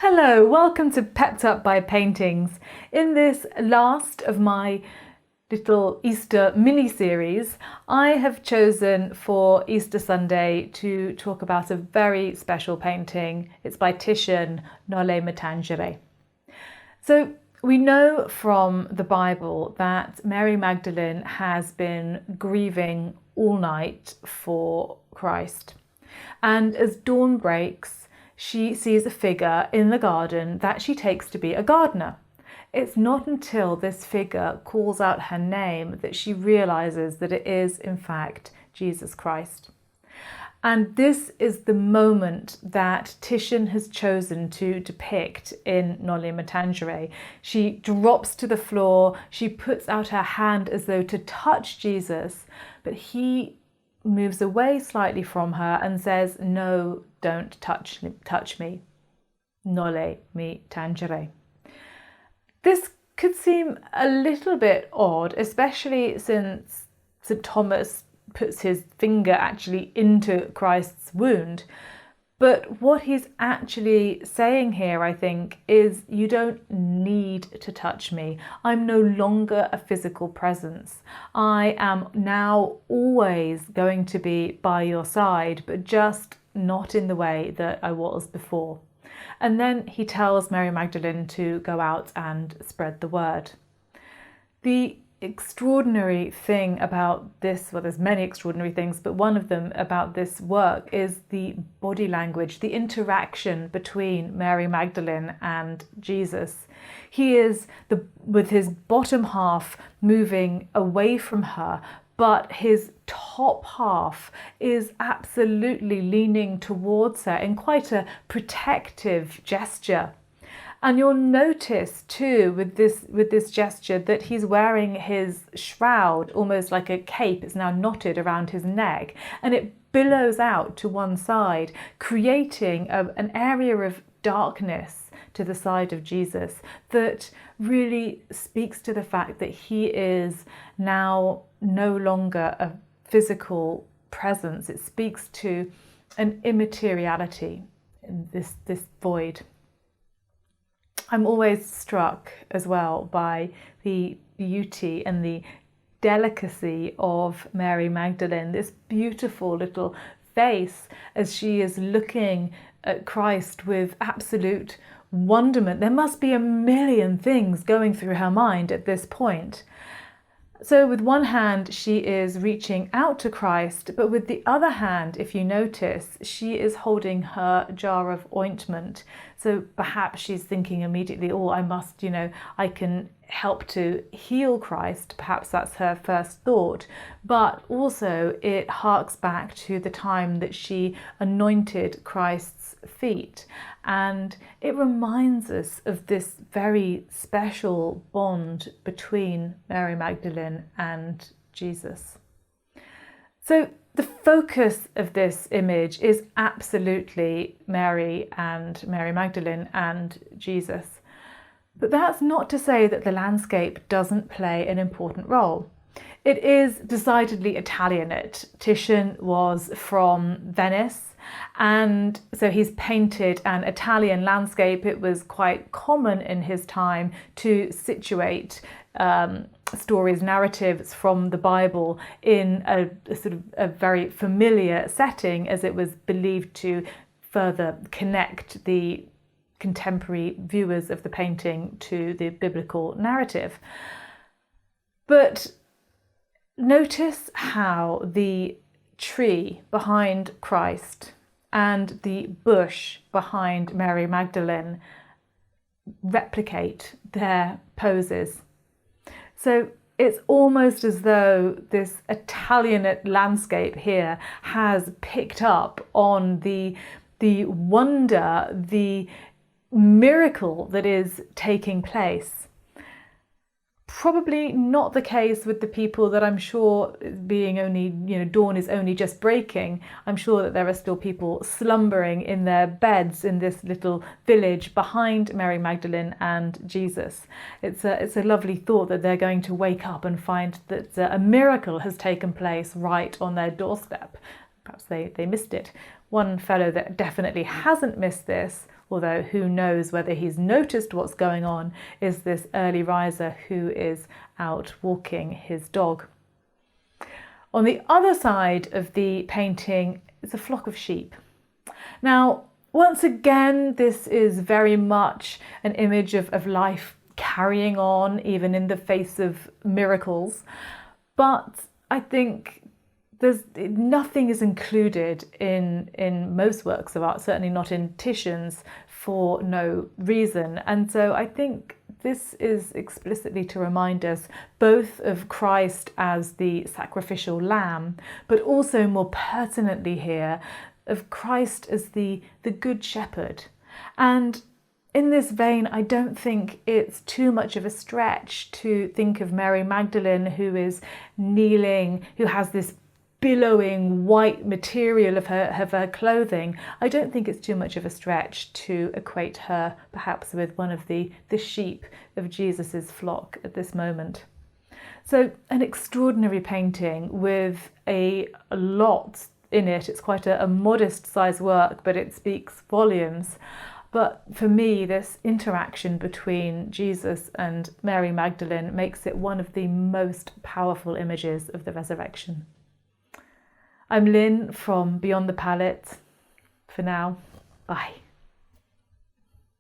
Hello, welcome to Pepped Up by Paintings. In this last of my little Easter mini-series, I have chosen for Easter Sunday to talk about a very special painting. It's by Titian Noli Tangere. So we know from the Bible that Mary Magdalene has been grieving all night for Christ. And as dawn breaks, she sees a figure in the garden that she takes to be a gardener. It's not until this figure calls out her name that she realizes that it is, in fact, Jesus Christ. And this is the moment that Titian has chosen to depict in Noli Tangere. She drops to the floor, she puts out her hand as though to touch Jesus, but he moves away slightly from her and says, "No, don't touch me. Noli me tangere." This could seem a little bit odd, especially since St. Thomas puts his finger actually into Christ's wound. But what he's actually saying here, I think, is you don't need to touch me. I'm no longer a physical presence. I am now always going to be by your side, but just not in the way that I was before. And then he tells Mary Magdalene to go out and spread the word. The extraordinary thing about this, well, there's many extraordinary things, but one of them about this work is the body language, the interaction between Mary Magdalene and Jesus. He is with his bottom half moving away from her, but his top half is absolutely leaning towards her in quite a protective gesture. And you'll notice too with this gesture that he's wearing his shroud almost like a cape. It's now knotted around his neck and it billows out to one side, creating an area of darkness to the side of Jesus that really speaks to the fact that he is now no longer a physical presence. It speaks to an immateriality in this void. I'm always struck as well by the beauty and the delicacy of Mary Magdalene, this beautiful little face as she is looking at Christ with absolute wonderment. There must be a million things going through her mind at this point. So with one hand, she is reaching out to Christ, but with the other hand, if you notice, she is holding her jar of ointment. So perhaps she's thinking immediately, oh, I can help to heal Christ. Perhaps that's her first thought. But also it harks back to the time that she anointed Christ's feet. And it reminds us of this very special bond between Mary Magdalene and Jesus. So the focus of this image is absolutely Mary Magdalene and Jesus. But that's not to say that the landscape doesn't play an important role. It is decidedly Italianate. Titian was from Venice, and so he's painted an Italian landscape. It was quite common in his time to situate stories, narratives from the Bible in a sort of a very familiar setting, as it was believed to further connect the contemporary viewers of the painting to the biblical narrative. But notice how the tree behind Christ and the bush behind Mary Magdalene replicate their poses. So it's almost as though this Italianate landscape here has picked up on the wonder, the miracle that is taking place. Probably not the case with the people that I'm sure, being only, dawn is only just breaking. I'm sure that there are still people slumbering in their beds in this little village behind Mary Magdalene and Jesus. It's a lovely thought that they're going to wake up and find that a miracle has taken place right on their doorstep. Perhaps they missed it. One fellow that definitely hasn't missed this although who knows whether he's noticed what's going on, is this early riser who is out walking his dog. On the other side of the painting is a flock of sheep. Now, once again, this is very much an image of life carrying on, even in the face of miracles. But I think nothing is included in most works of art, certainly not in Titian's, for no reason. And so I think this is explicitly to remind us both of Christ as the sacrificial lamb, but also more pertinently here of Christ as the good shepherd. And in this vein, I don't think it's too much of a stretch to think of Mary Magdalene, who is kneeling, who has this billowing white material of her clothing. I don't think it's too much of a stretch to equate her perhaps with one of the sheep of Jesus's flock at this moment. So an extraordinary painting with a lot in it. It's quite a modest size work, but it speaks volumes. But for me, this interaction between Jesus and Mary Magdalene makes it one of the most powerful images of the resurrection. I'm Lynn from Beyond the Palette. For now, bye.